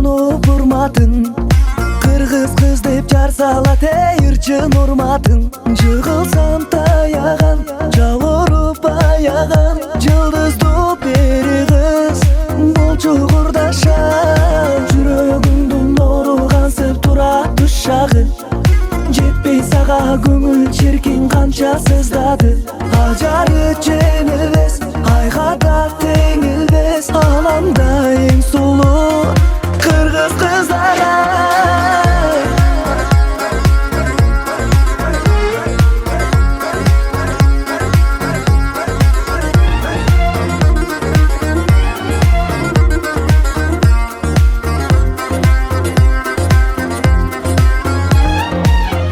Кону бурматын, кыргыз кыз деп жар салат ырчын урматын. Жыгылсам таяган, жауырып аяган, жылдызды бери кыз болчу курдаша. Жүрөгүмдүн оругансып турат ушагы, жетпей сага көңүл чиркин канча сыздады. Ажары жеңилбес, айга да теңилбес, аламда эң сулуу кыргыз кыздары.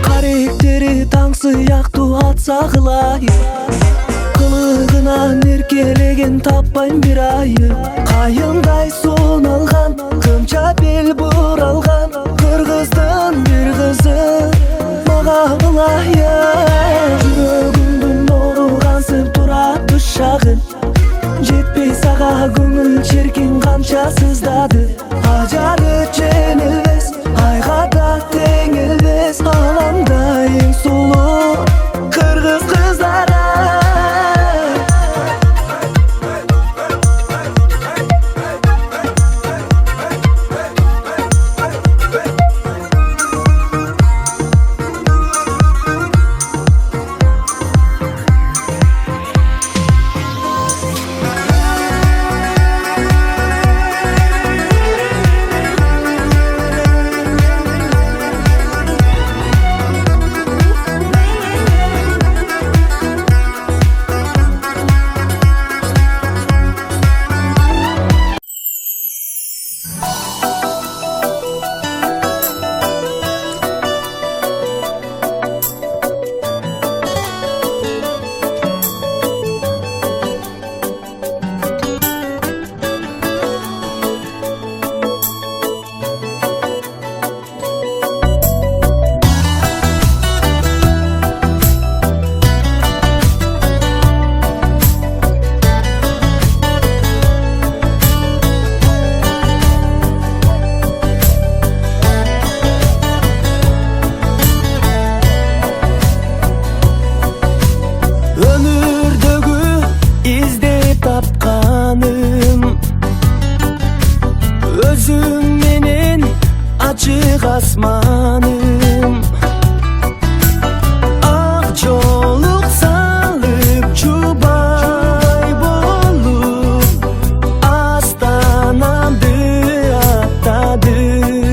Каректери таң сыяктуу атса кылайы, кылыгынан эркелеген таппайм бир айы. Кайындай суналган, кымча бел буралган, кыргыздын бир кызы мага кылайы. Жүрөгүмдүн оругансып турат ушагы, жетпей сага көңүл чиркин канча сыздады. Ажары жеңилбес, айга да теңилбес, аламда эң сулуу кыргыз кыздары. Өзүң менен ачык асманым, ак жолук салып чубай болуп, астанамды аттадым.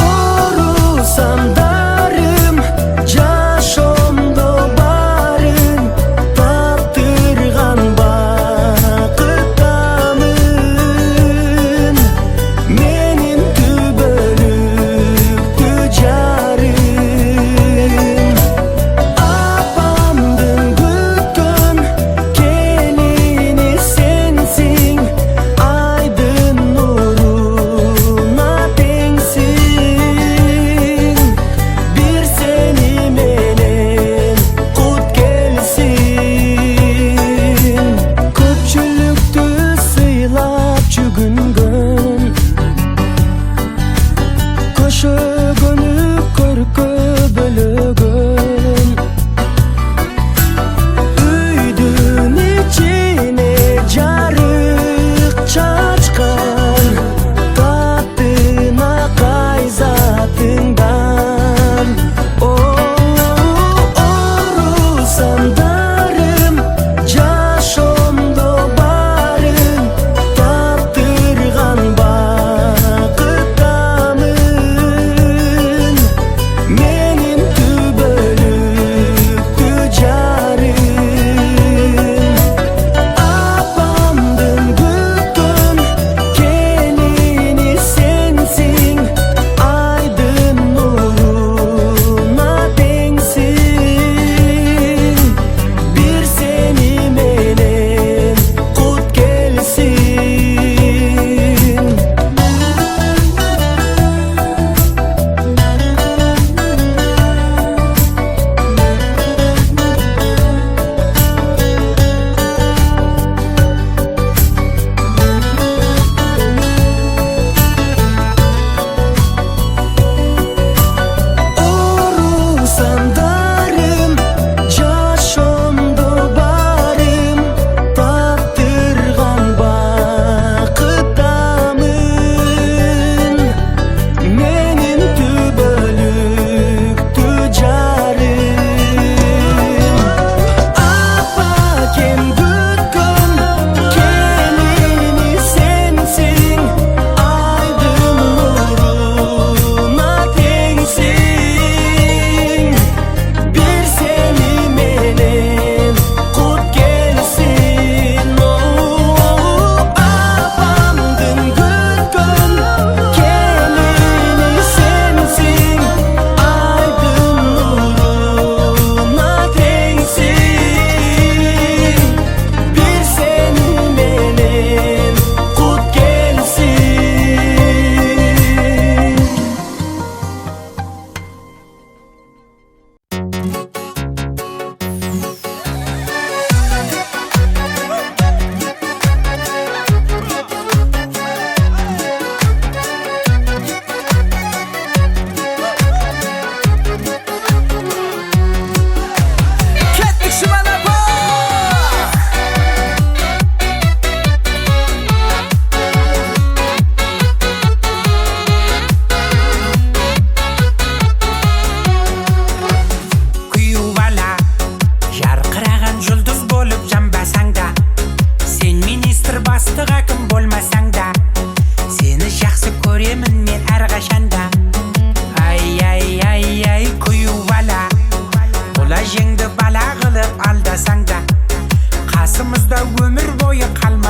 Орусам дарым, жашоомдо барын таптырган бакыттамын. Менин түбөлүк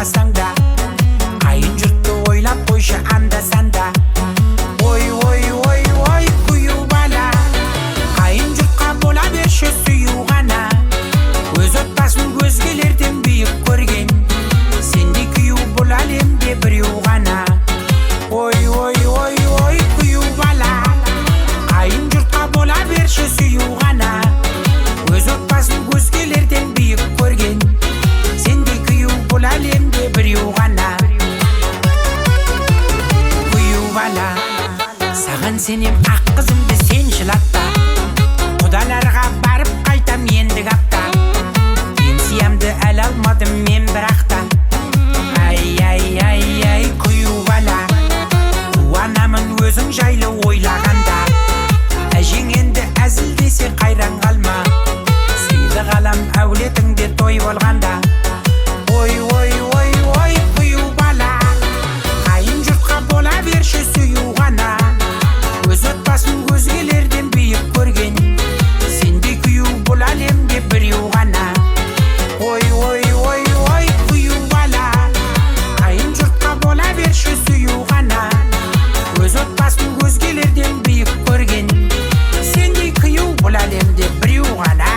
болмасаң да, қайын жұртты ойлап қойшы анда-санда. Ой, ой, ой, ой, күйеу бала, қайын жұртқа бола берші сүю ғана. Өз отбасын өзгелерден биік көрген, сендей күйеу бұл әлемде біреу ғана. Ой, ой, ой, ой, күйеу бала, қайын жұртқа бола берші сүю ғана. Өз отбасын өзгелерден биік көрген, сендей күйеу бұл әлемде біреу ғана. Күйеу бала, саған сенем ақ қызымды сен жылатпа, құдаларға барып қайтам ендігі апта. Пенсиямды әлі алмадым мен бірақта. Ай, ай, ай, ай, күйеу бала, қуанамын өзің жайлы ойлағанда. Әжең енді әзілдесе қайран қалма, сыйлы қалам әулетіңде той болғанда. Ой, ой, ой, ой, күйеу бала, қайын жұртқа бола берші сүю ғана. Өз отбасын өзгелерден биік көрген, сендей күйеу бұл әлемде біреу ғана. Ой, ой, ой, ой, күйеу бала, қайын жұртқа бола берші сүю ғана. Өз отбасын өзгелерден биік көрген, сендей күйеу бұл әлемде біреу ғана.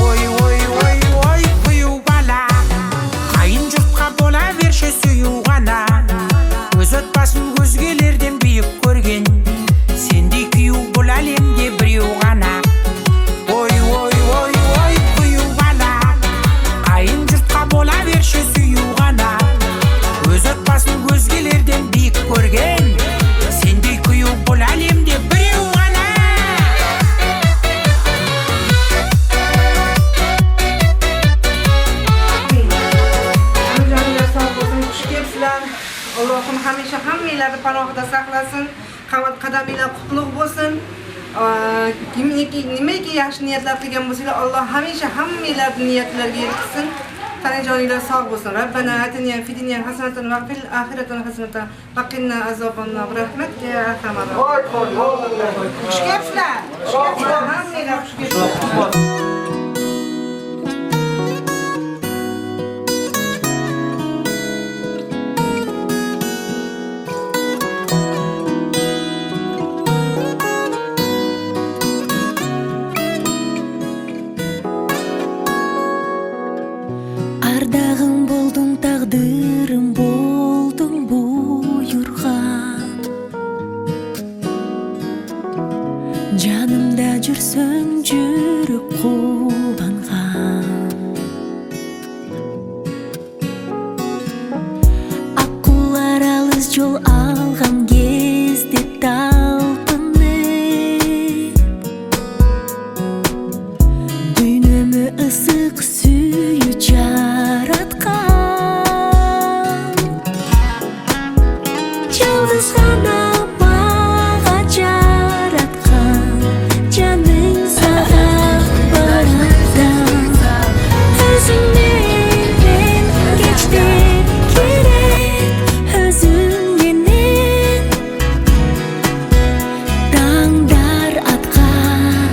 Ой, ой, ой, ой, күйеу бала, қайын жұртқа бола берші сүю ғана. Өз отбасын өзгелерден биік көрген, сендей күйеу бұл әлемде біреу ғана. Ой, ой, ой, ой, күйеу бала, қайын жұртқа бола берші сүю ғана. Өз отбасын өзгелерден биік көрген, сендей күйеу бұл әлемде біреу ғана. Guljanlar sağ olsun, xush kelibsizlar. Allohim hamisha hammanglarni panohida saqlasin. Qadaminglar qutlug' bo'lsin. Nimaiki yaxshi niyatlar qilgan bo'lsanglar, Alloh hamisha hammanglarning niyatlariga yetkazsin. Tanajoninglar sog' bo'lsin. Rabbana atina fid dunya hasanatan va fil oxirati hasanatan va qina azobannar. Rahmatga ya arhamar rohim. Xush kelibsizlar. Hammanglar xush kelibsizlar. Ардағым болдың, тағдырым болдың бұйырған. Жанымда жүрсің, жүріп қуанған. Аққулар алыс жол алған кезде талпынып, дүниемі ысық сүйі жаратқан. Жалғыз ғана маған жаратқан, жаның саған барадан. Өзіңнен кештер керек, өзіңнен таңдар атқан.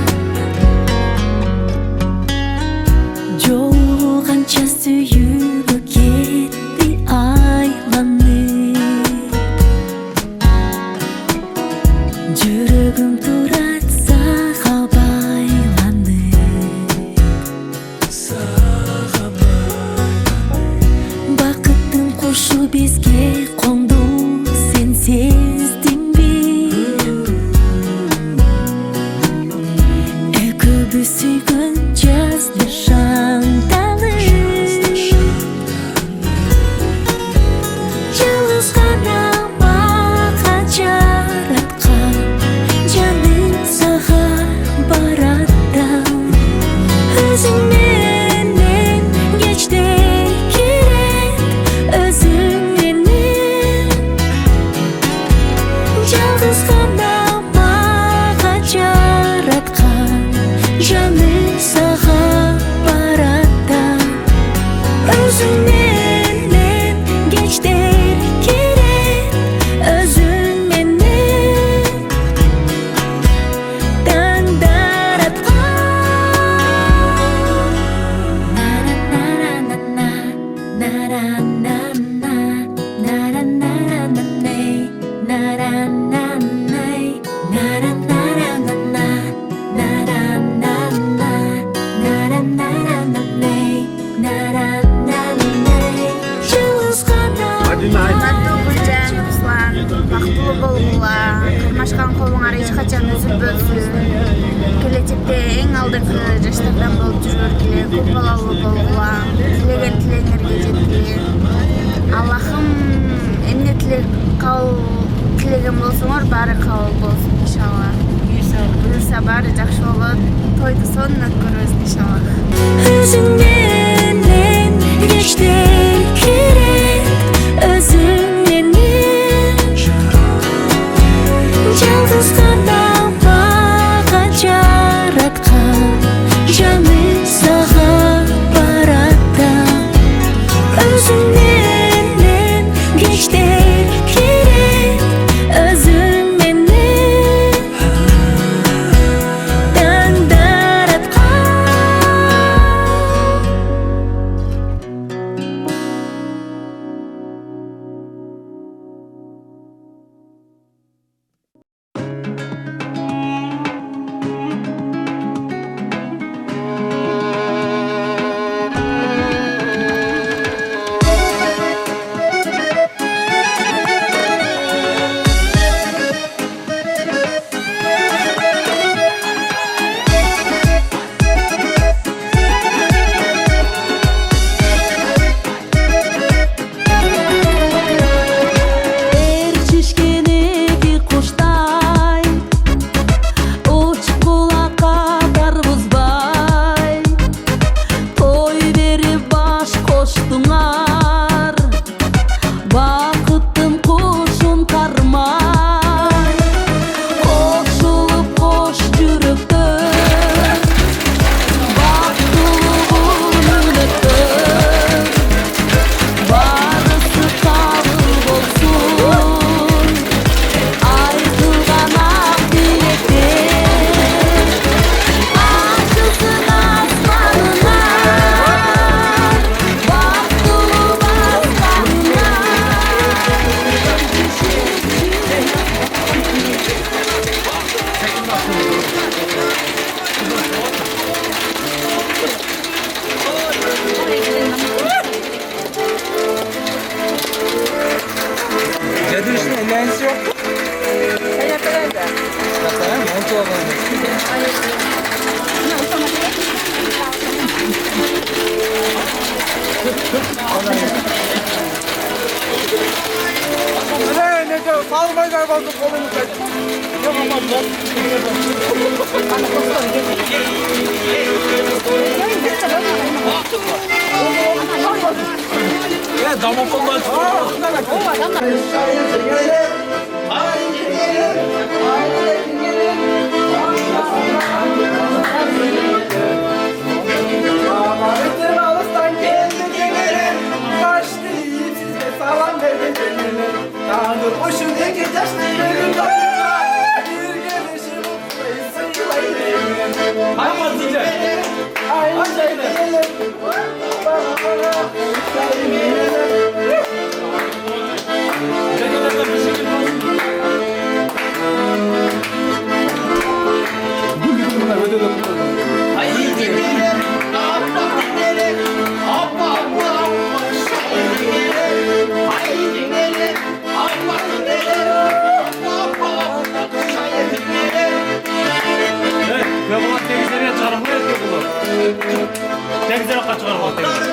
Жолғанша сүйіп кетті айланып. бактылуу болгула, кырмашкан колуңар эч качан үзүлбөсүн, келечекте эң алдыңкы жаштардан болуп жүргүлө, көп балалуу болгула, тилеген тилеңерге жеткиле. Аллахым эмне тилеген болсоңор баары кабыл болсун иншалла. Буюрса баары жакшы болот. Тойду сонун өткөрөбүз иншалла. Özün menен кечтер керек, özün менен жалгыз гана мага жараткан жаны сага баратта. Özün менен кечтер керек, özün менен таңдараткан. Erçişkeneki kuştay, uçup kulakka darbızbay, toy verip baş koştuңар, bakıttın kuşun karmay, koşulup koş жүрөктөр, baktılığın ünöktör, barısı kabul bolsun, айтылган ак тилектер, ачылсын асманынан, бактылуу Jadi üstüne ellensi yok. Bakalım, montu olalım. Ne diyor? Salmayı da bazı kolunu kaç. Yapamaz lan. Ya damofonlar Tekzere kaçırır o tekzere.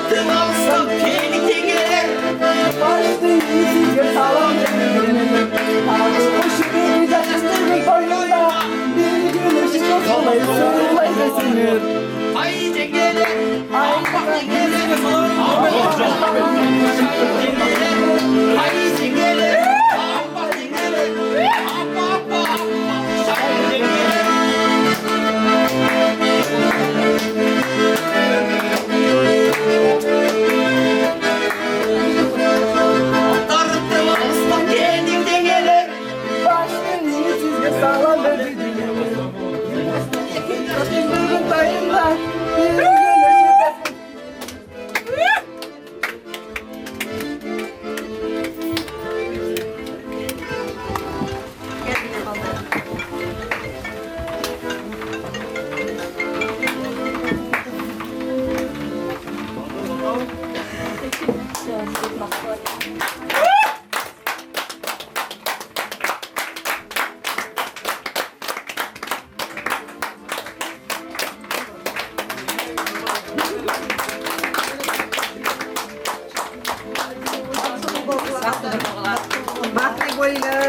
болыңlar,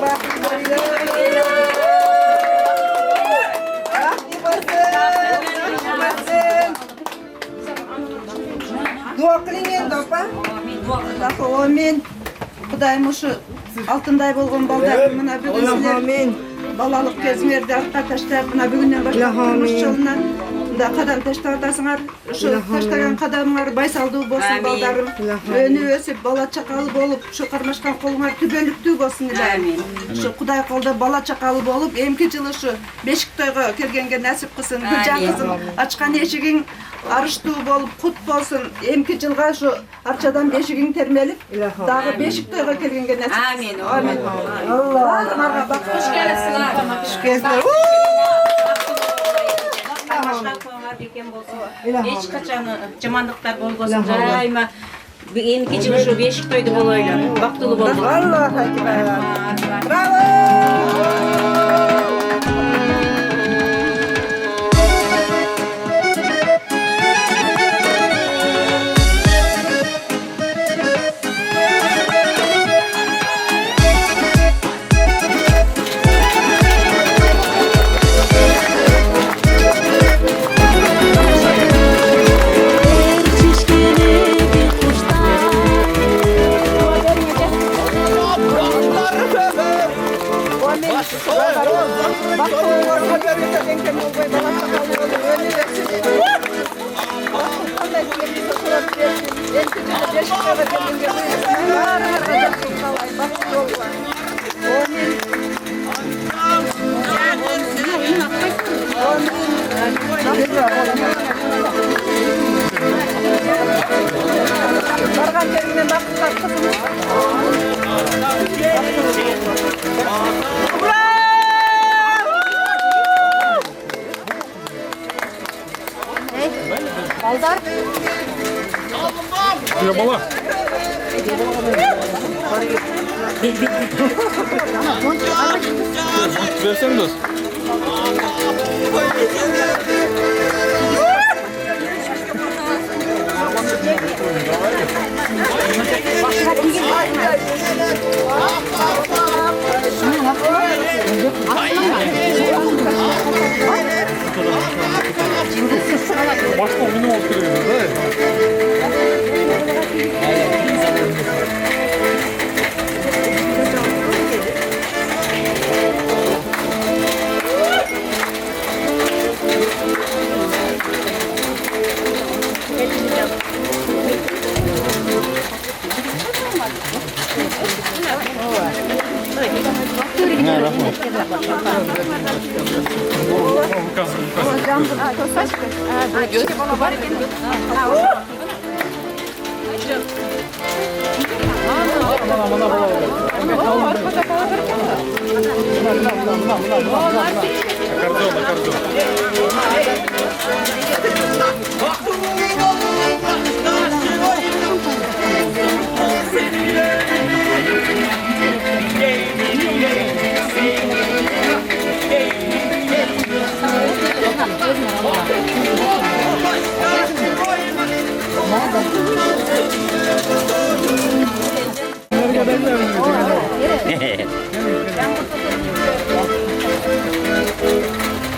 бақытты болыңlar. Бақытты болсын. Дуа қылың енді, апа. Амин. Құдайым ұшы алтындай болған балдар мына бүгін сілер балалық кезіңерді артқа таштап мына бүгіннен баштап тұрмыш жолынан да қадам таштатасыңар. Ұшы таштаған қадамыңар байсалдуу болсын балдарым. Өні өсіп бала чақалы болып, ұшы қармашқан қолыңар түгеліктүү болсын илайым. Ұшы Құдай қолда бала чақалы болып, емкі жылы ұшы бешік тойға келгенге нәсіп қылсын. Гүлжан қызым, ашқан ешігің арыштуу болып, құт болсын. Емкі жылға ұшы арчадан бешігің термеліп, дағы бешік тойға келгенге нәсіп. Амин. Амин. Аллах. Құш келесілер. Құш келесілер. Еш қачан жамандықтар болбосын, жайма эмки жылы ушу бешик тойду болойлу, бактылуу болду. Аллах акбар. Браво! Барған жеріңнен бақыттар қызым. Балдар. Ya bala. Versen de. Başka oyunu oturuyoruz değil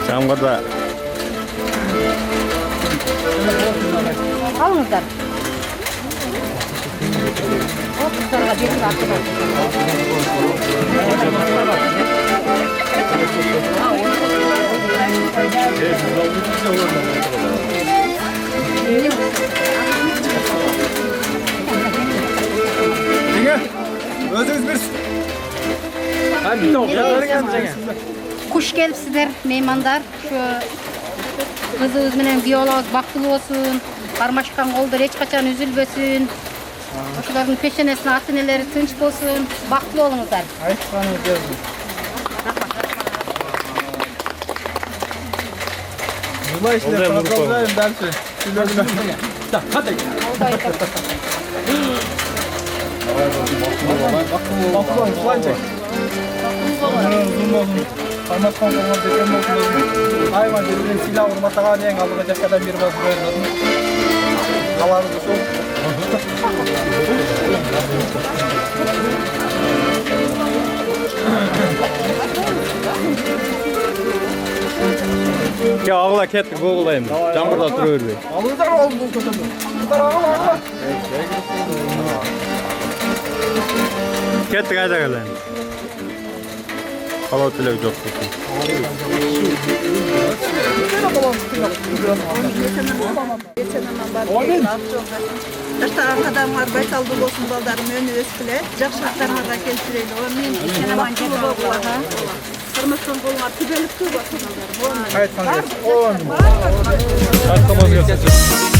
Çamgada. Alыңыздар. O kızlarga берип атыңдар. Özünüz bir. Hadi Kuş kelipsizler, meymanдар. Şu kızыбыз менен күйөөбүз бактылуу болсун. Кармашкан колдор эч качан үзүлбөсүн. Ошолордун пешенесине ата энелери тынч болсун. Бактылуу болуңуздар. Айтқаныңыз келсін. Жылай işler продолжаем дальше. Так, hadi. Бақылауын құланчай. Қармасқан қолған бекем болсын. Айван жерден сила ұрматаған ең алдыға жаққадан бері басып қойырдың. Қаларыңыз сол. Ke ağla kettik boğulayım. Camırda oturuyor be. Alırlar oğlum bu kötü. Bunlar ağla. Kettik ayda gelen. Hava tülek çok tutun. Жаштар аркадагыңар байталдуу болсун балдарым, өнү өскүлө, жакшылыктарыңарга келтирели. Мен Кырмыскан колуңар түбөлүктүү болсун балдарым. Айтқаныңыз. Айтқаныңыз келсін.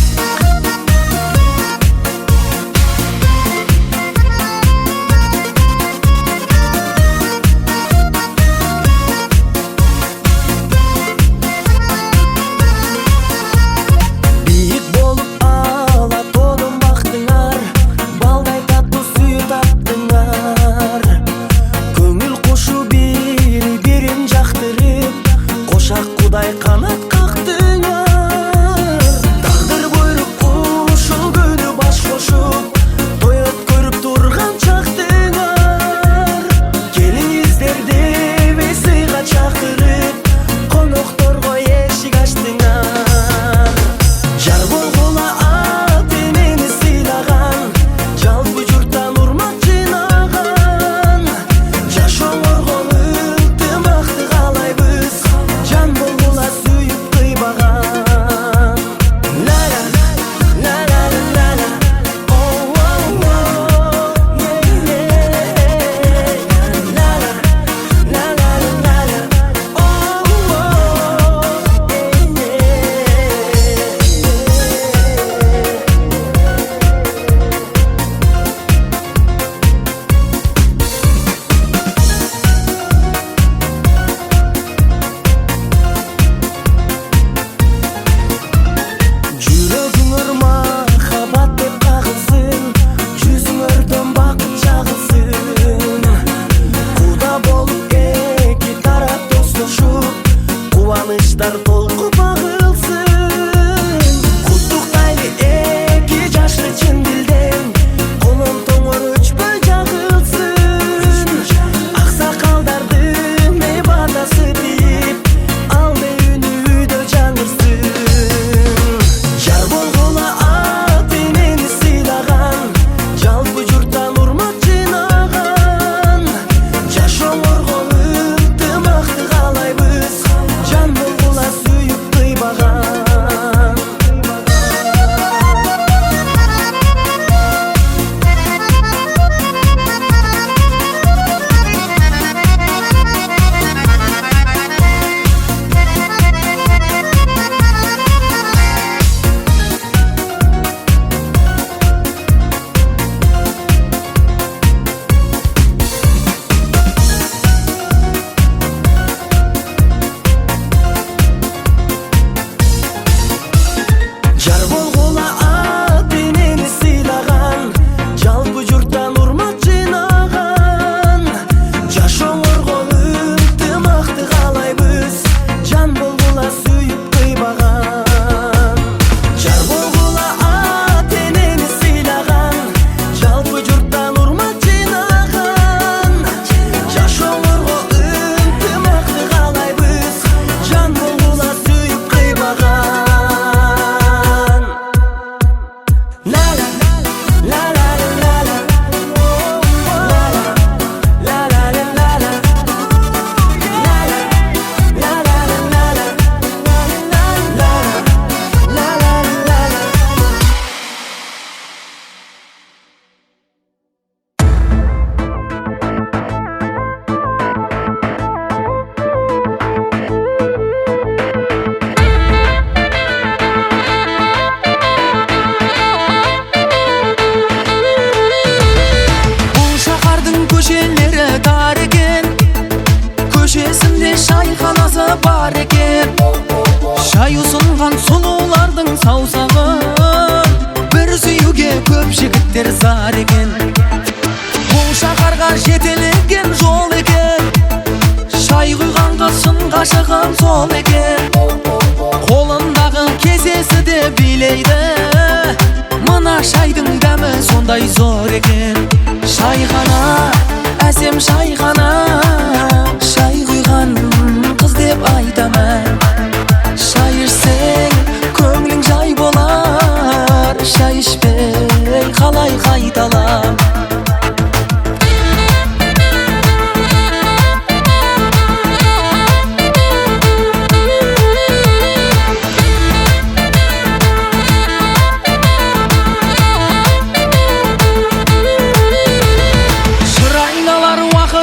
бар екен. Шай ұсынған сұлулардың саусағын бір сүйуге көп жігіттер зар екен. Бұл шаһарға жетелеген жол екен. Шай құйған қыздың ғашығын сол екен. Қолындағы кесесі де билейді. Мына шайдың дәмі сондай зор екен. Шайхана, әсем шайхана, шай құйған қыз деп айтамын.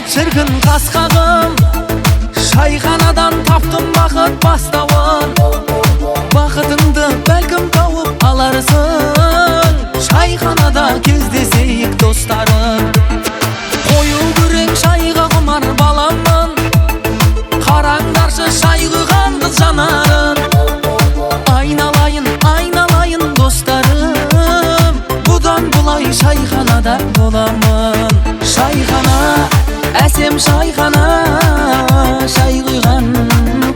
шіркін қасқағым шайханадан таптым бақыт бастауын бақытыңды бәлкім тауып аларсың шайханада кездесейік достарым қою күрең шайға құмар баламын қараңдаршы шай құйған қыз жанарын айналайын айналайын достарым бұдан бұлай шайханада боламын шайхана әсем шайхана шай құйған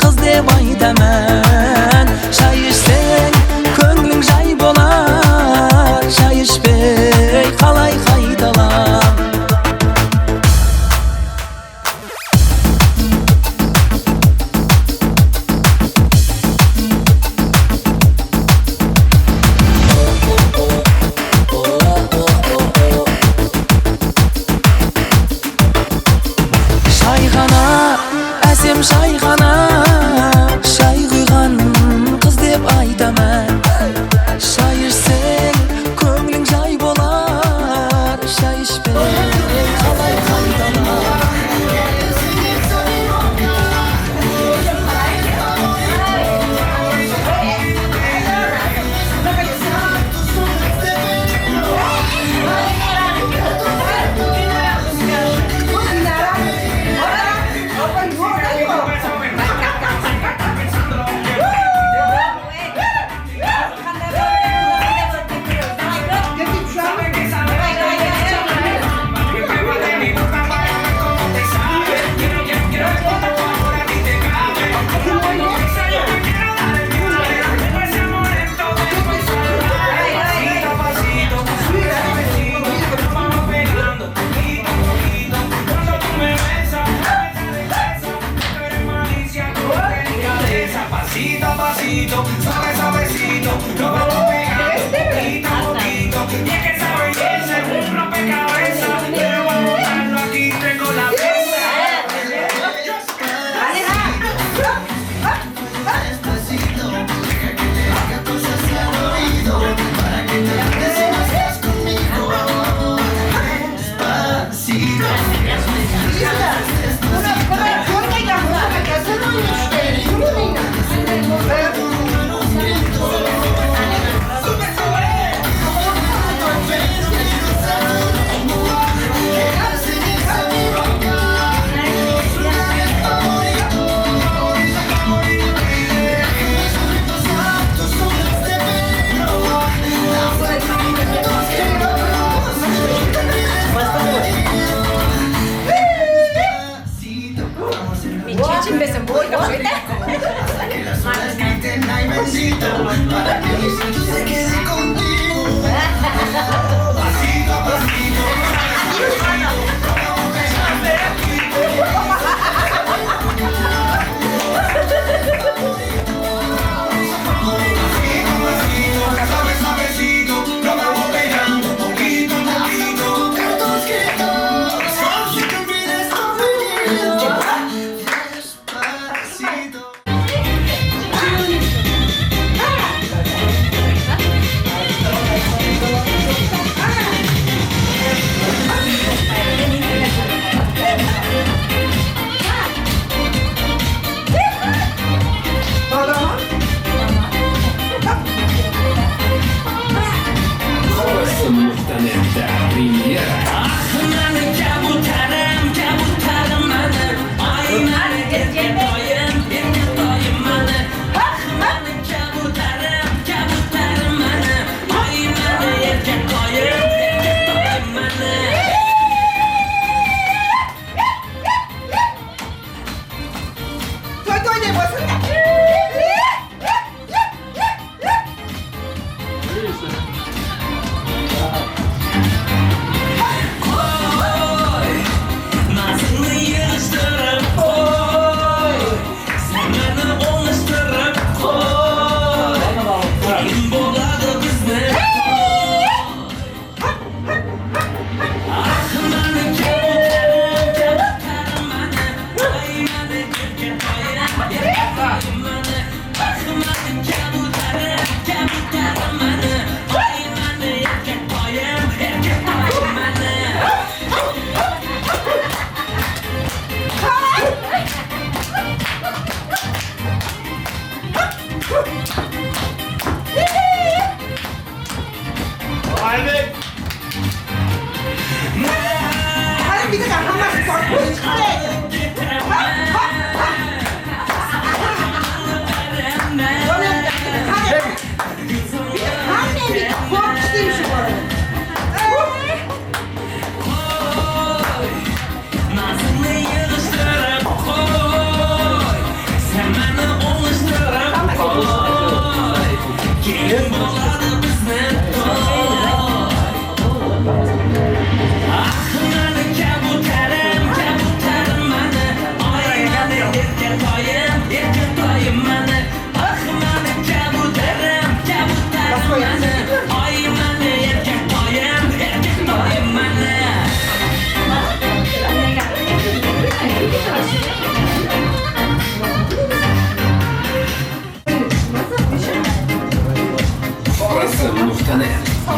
қыз деп айтамын шай ішсең көңілің жай болар шай ішпей қалай қайталам шайхана әсем шайхана шай құйған қыз деп айтамын шай ішсең көңілің жай болар шай ішпей қалай қайталам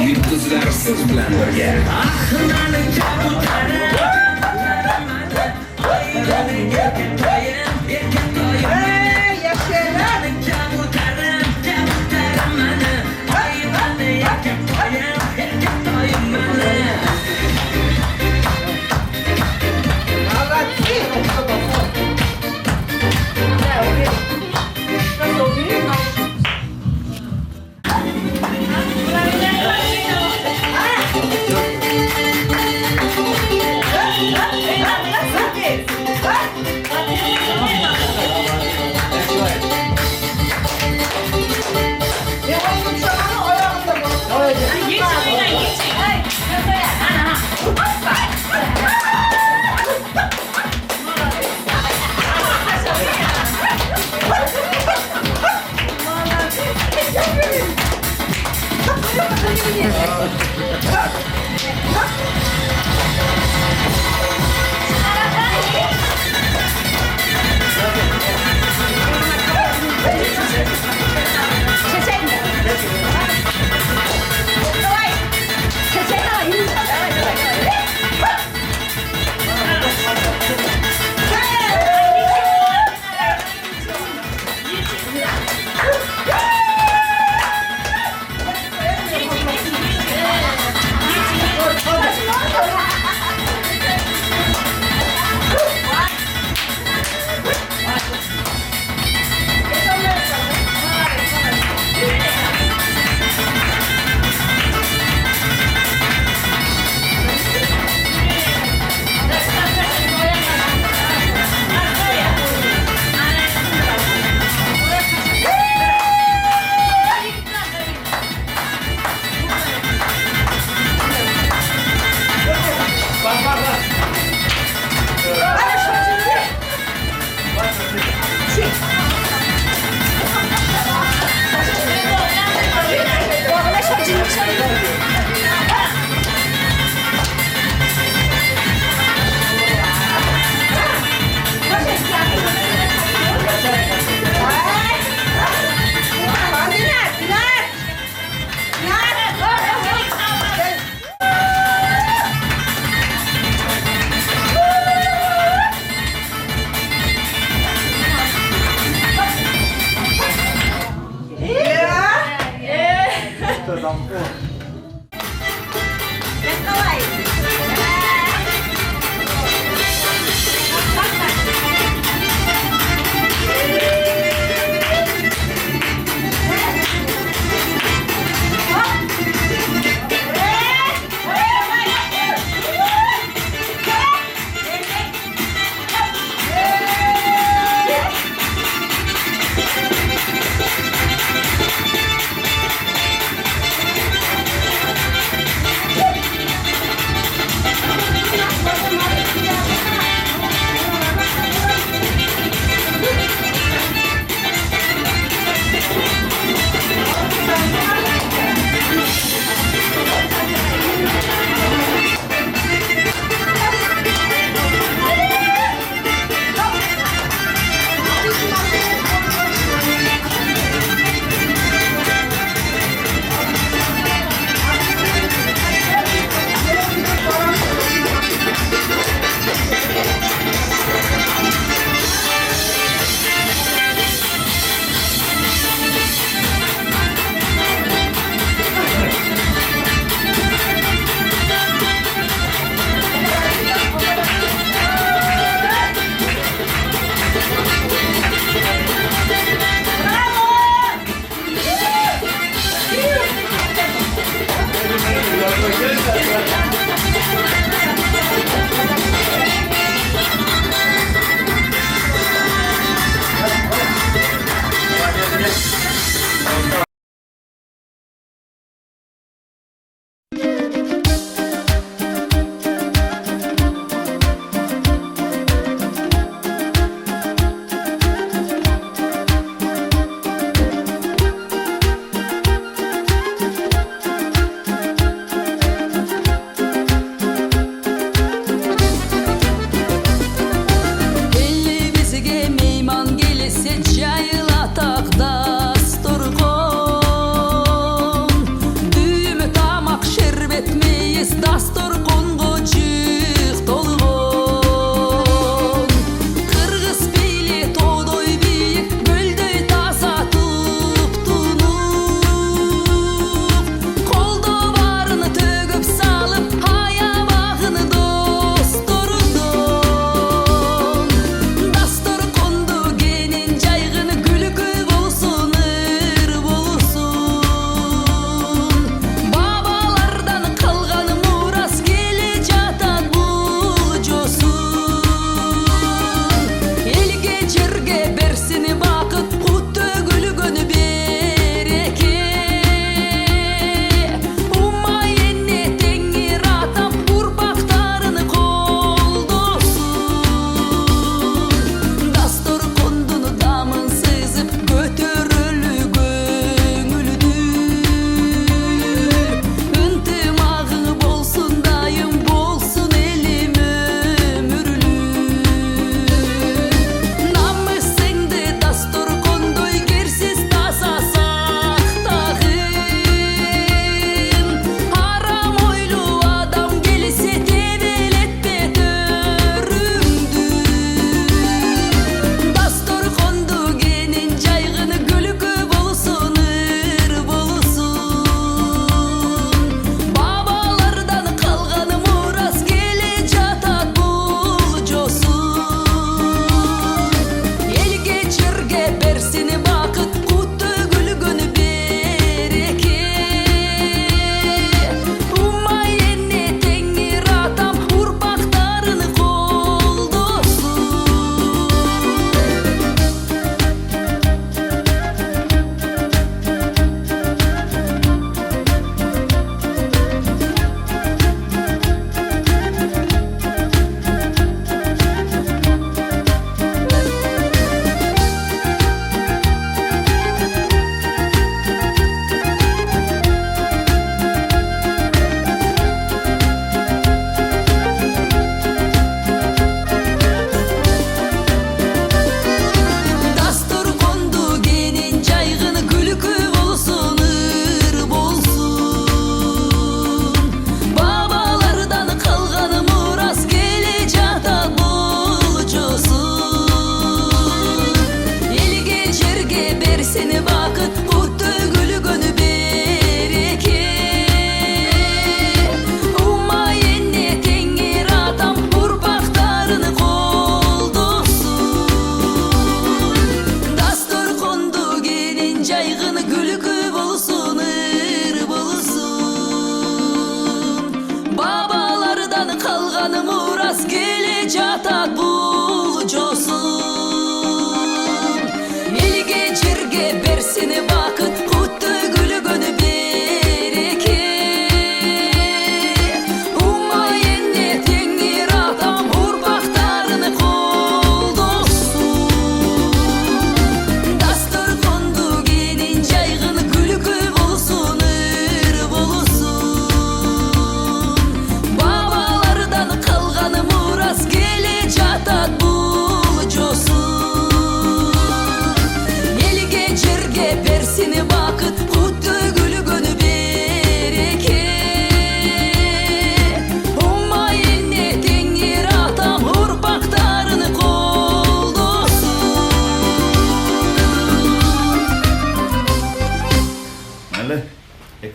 Yıldızlar siz bilen birge. Hadi.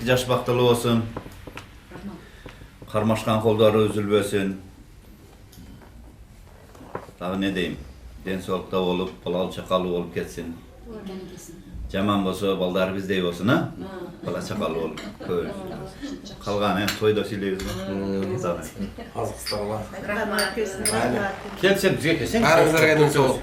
yaş baktalı olsun. Karmaşkan kolları üzülmesin. Daha ne diyeyim? Densolukta olup, balal çakalı olup ketsin. Jaman bolsa balдар bizdey bolsun ha? Bala çakalı olup ko'rish. Kalgan hem toyda söyleyiriz. Azıqlar var. Kelsen bizge kelsen. Qarızlarga densoq.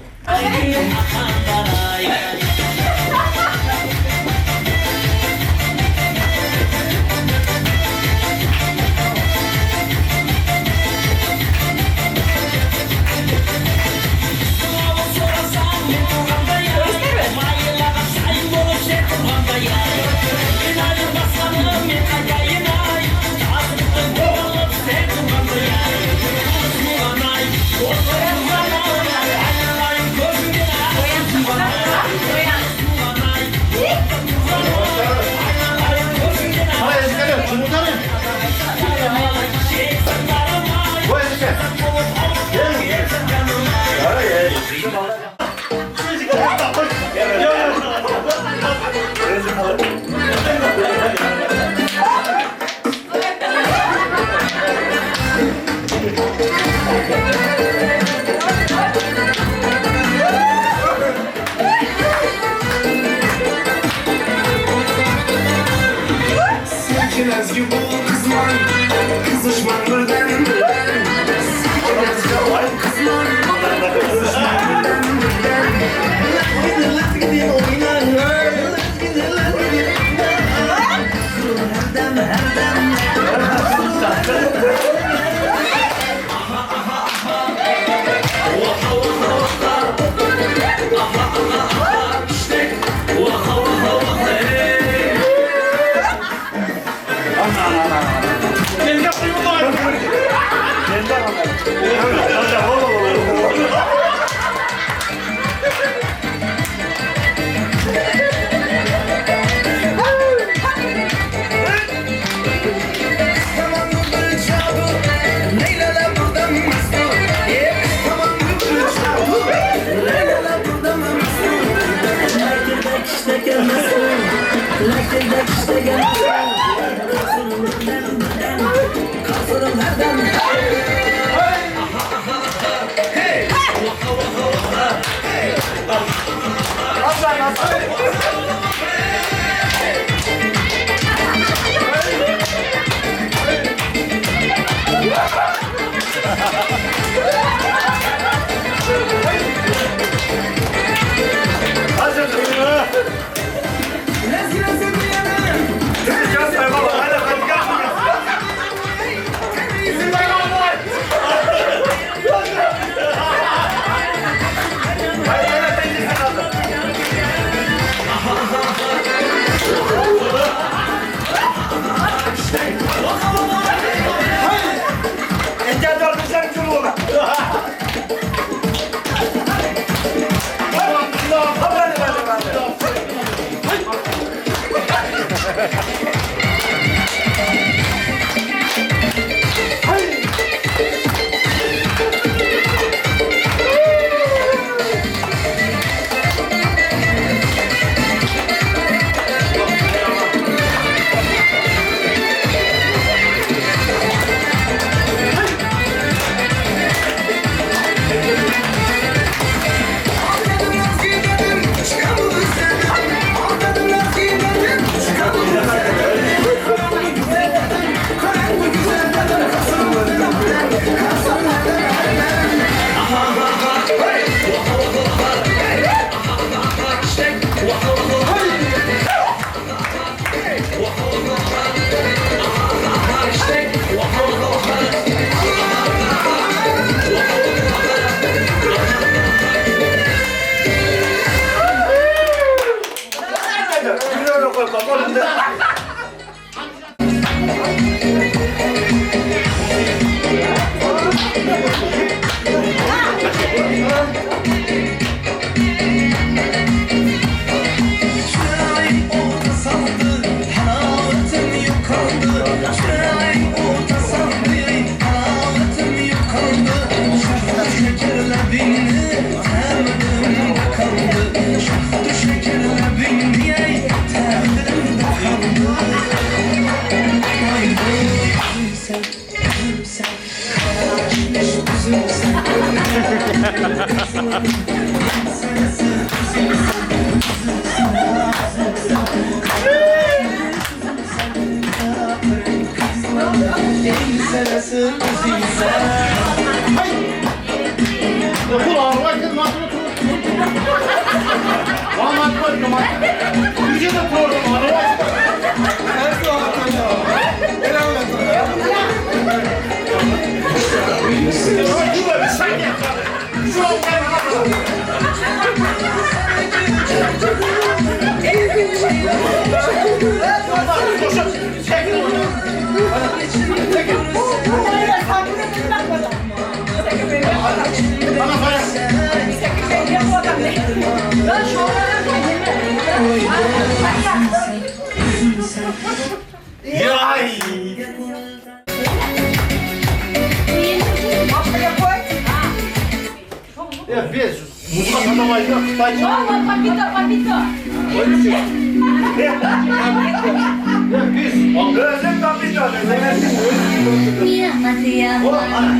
Mi ama te ama,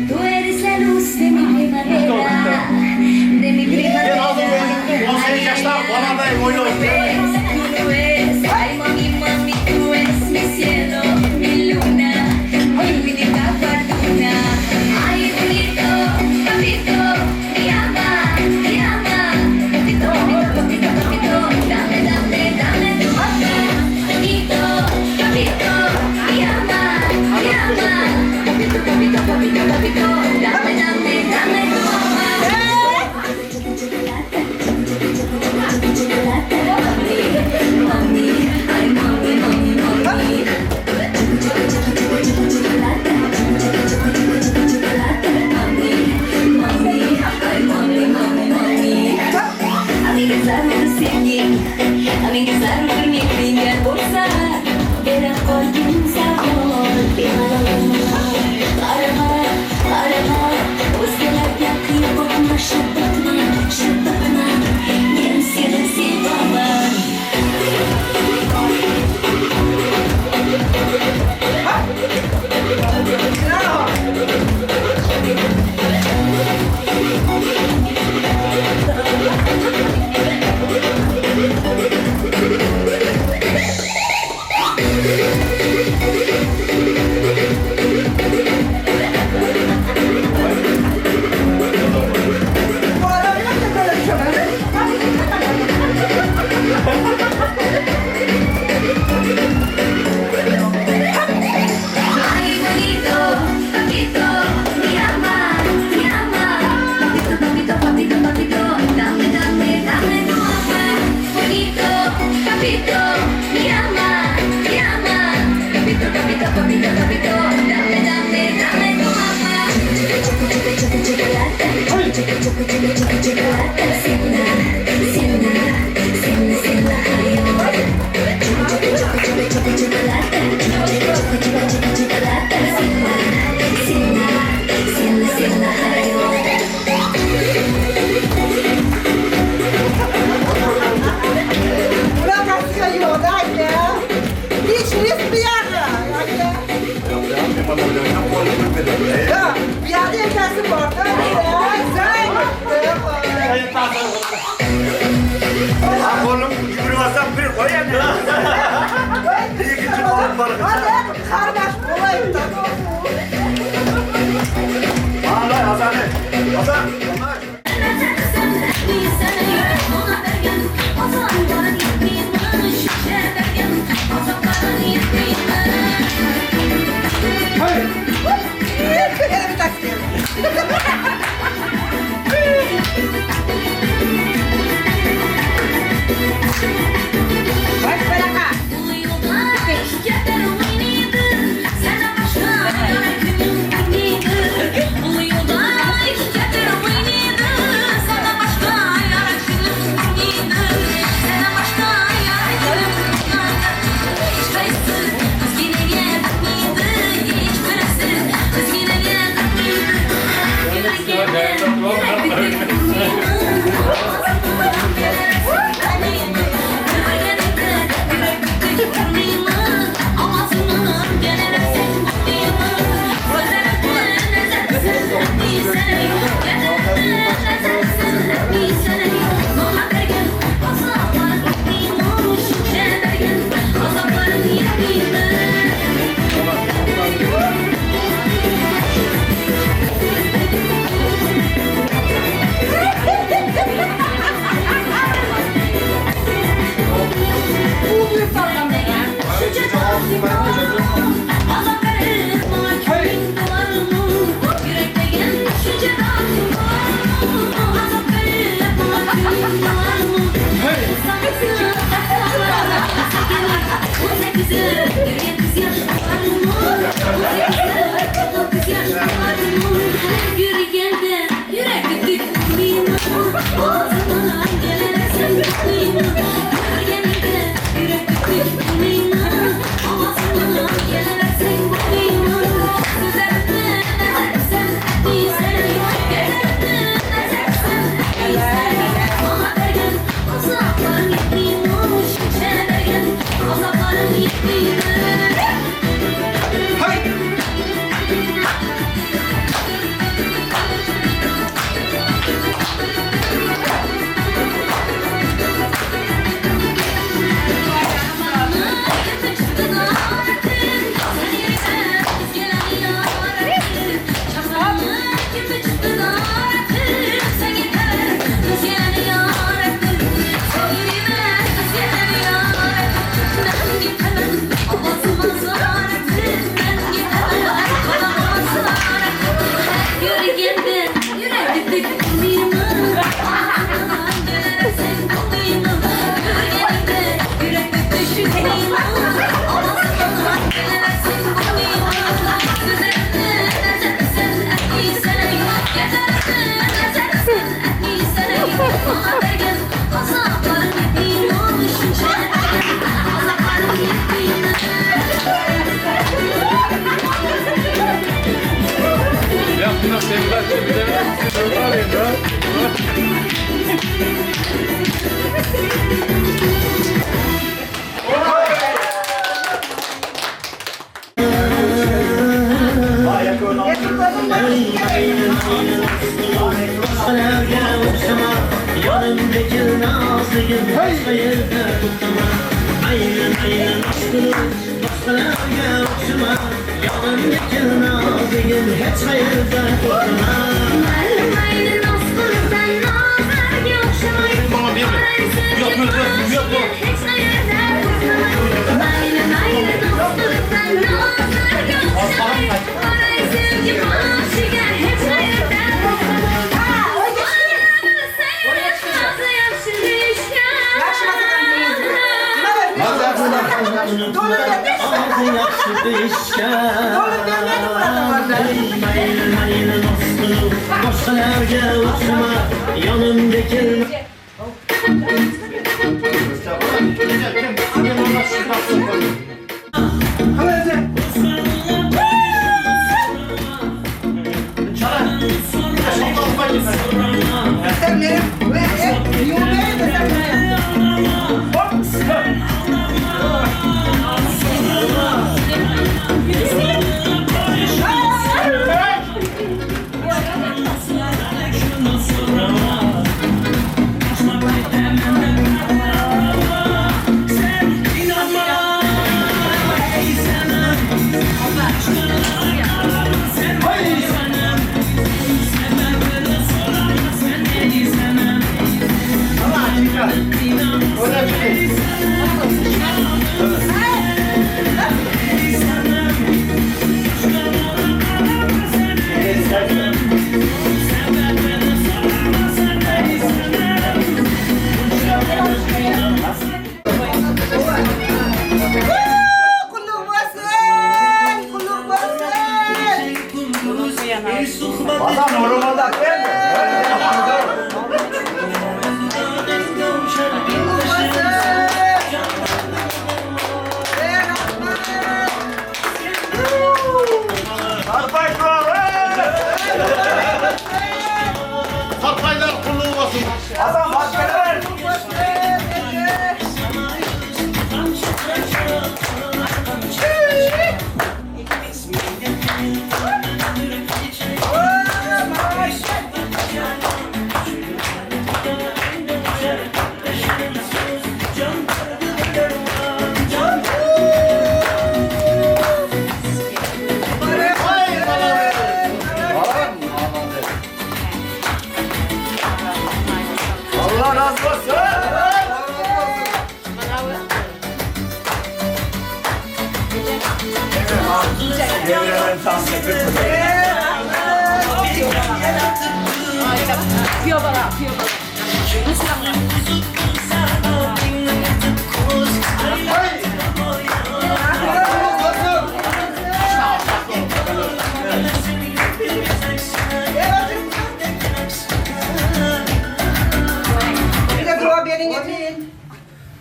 tú eres la luz de mi primavera, de mi primavera. Ay mami, mami, tú eres mi cielo, mi luna, mi única fortuna. Ay bonito, papito, mi ama, papito, papito, papito, papito, dame, dame, dame tu amor. Papito, papito, mi ama, papito, papito, papito, papito, dame, dame, dame tu amor. Mami, ay mami, mami, mami.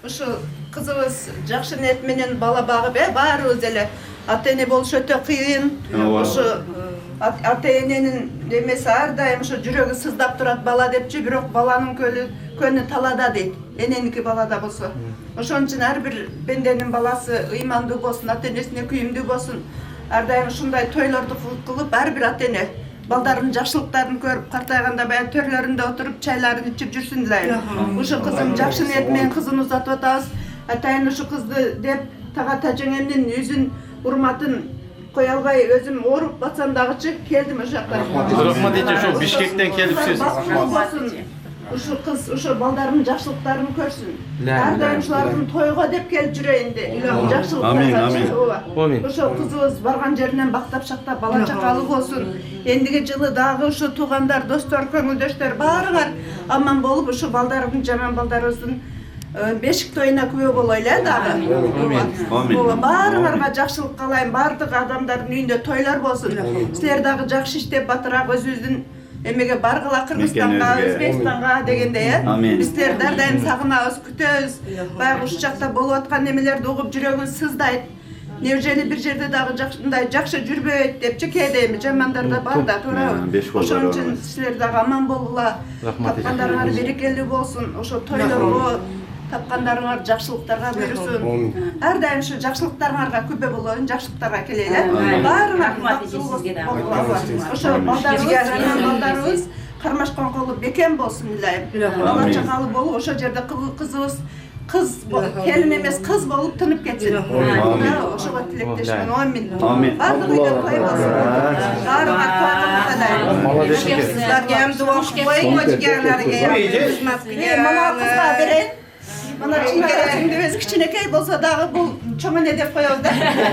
Uşu kızımız жақсы ниет менен бала багып, баарыбыз эле ата-эне болуш өтө кыйын. Ошо ата-эненин демеси ар дайым ошо жүрөгү сыздап турат бала депчи, бирок баланын көнү талада дейт. Эненики балада болсо. Ошон үчүн ар бир бенденин баласы ыймандуу болсун, ата-энесине күйүмдүү болсун. Ар дайым ушундай тойлорду кылып ар бир ата-эне балдардын жакшылыктарын көрүп, картайганда баягы төрлөрүндө отуруп чайларын ичип жүрсүн дайым. Ушу кызым жакшы ниет менен кызын узатып атабыз. Атайын ушу кызды деп тага тажеңемдин yüzүн урматын кое албай өзүм ооруп батсам дагычы келдим ошол жакка. Рахмат эже, ошо Бишкектен келипсиз. Ушу кыз ошо балдардын жакшылыктарын көрсүн. Ар дайым ушулардын тойго деп келип жүрөйүн де. Жакшылыктар. Ошо кызыбыз барган жеринен бактап шактап бала чакалуу болсун. Эндиги жылы дагы ошо туугандар, достор, көңүлдөштөр баарыңар аман болуп ошо балдардын жаман балдарыбыздын бешик тоюна күбө болойлу дагы. Баарыңарга жакшылык каалайм, баардык адамдардын үйүндө тойлор болсун. Силер дагы жакшы иштеп батыраак өзүбүздүн эмеге баргыла Кыргызстанга, Өзбекстанга дегенде, биз силерди ар дайым сагынабыз, күтөбүз. Баягы ушул жакта болуп аткан эмелерди угуп жүрөгүбүз сыздайт. Невжели bir жерде дагы жакшы жүрбөйт деп чекедейми, жамандар да бар да, туурабы? Ошон үчүн силер дагы аман болгула. Тапкандарыңар берекелүү болсун. Ошо тойлорго тапкандарыңар жакшылыктарга буйрсун. Ар дайым ушу жакшылыктарыңарга күпө болоюн, жакшылыктарга келели. Баарыңар бактылуу болгула. Ошо балдарыбыз кармашкан колу бекем болсун илайым. Бала чакалы болуп, ошо жерде кызыбыз келин эмес кыз болуп тынып кетсин. Ошого тилектешмин. Амин. Бардыгы үйдө той болсун. Баарыңар той кылып Sizlarga ham duo qo'ying, o'chganlarga. Mana kızga bereyim. Mana çingeriz kiçinekey bolsa dağı bu çoğane dep koyuyoruz da.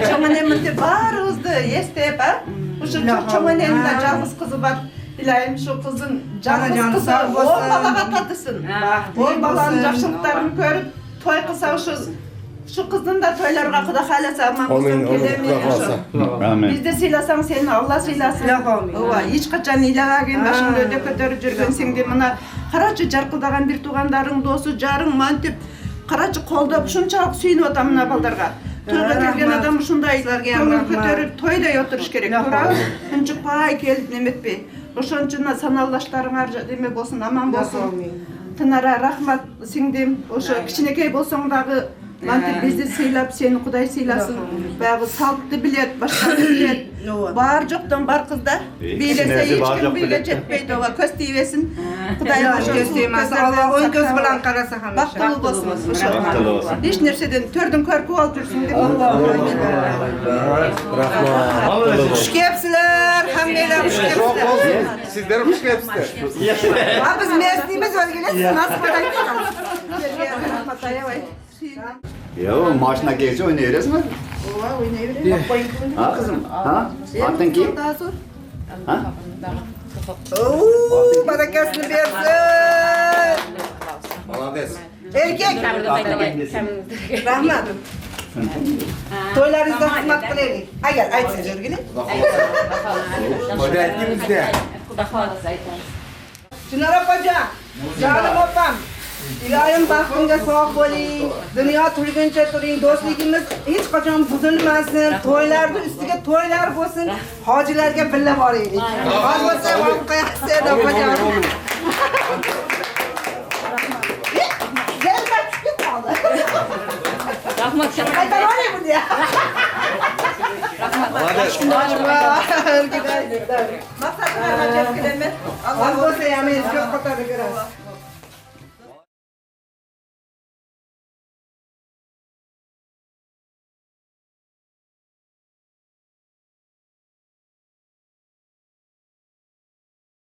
Çoğane mındı barızdı estep ha. Uşu çoğanenin de жалгыз kızı var. Dilayım şu kızın жалгыз kızı o balaga tatısın. O balanın жақшылықтарын көрüp toy kısa şu kızın da toylarına kuda halasa aman kızım kelemiyor. Biz de silasan seni Allah silasın. Hiç kaçan ilaha gen başında öde kötörüp жүрген сеңде мына карачы жаркылдаган бир туугандарың досу жарың мантип карачы колдоп ушунчалык сүйүнүп атам мына балдарга. Тойга келген адам ушундай көңүл көтөрүп тойдой отуруш керек, туурабы? Унчукпай келип неметпей. Ошон үчүн саналдаштарыңар деме болсун, аман болсун. Тынара рахмат сиңдим. Ошо кичинекей болсоң дагы мантип бизди сыйлап, сени Кудай сыйласын. Баягы салтты билет, башканы билет. Бар жоктон бар кызда. Бийлесе эч ким бийле жетпейт, ооба көз тийбесин. Кудай көз тиймесин. Алла ой көз менен караса хамыша. Бактылуу болсун. Эч нерседен төрдүн көркү болуп жүрсүң деп. Рахмат. Хуш кепсиler, хаммелер хуш кепсиler. Sizler hoş geldiniz. Biz mesleğimiz özgürleşsin, nasıl kadar Yo, maşına geçiyor oynayırız mı? Ha kızım, ha? Adın kim? Ha? Ooo, berekesini versin. Malades. Erkek. Rahmat. Toylarınızda hizmet kılayım. Gel, aytsın Jörgül'ü. Hadi etkimizde. Çınar Hoca, canım opam. İlayim baktığınca sağ olayım. Dünya turgunca turayım. Dostluğumuz hiç kaçan bozulmasın. Toylarda üstüge toylar olsun. Hacılarga birle varayım. Hacı olsa var kıyakse de hocam. Gel bak küçük kaldı. Rahmat canım. Aydan oraya mı diye? Maksatına hacı etkilenmez. Allah olsa yamayız. Çok katarı görür.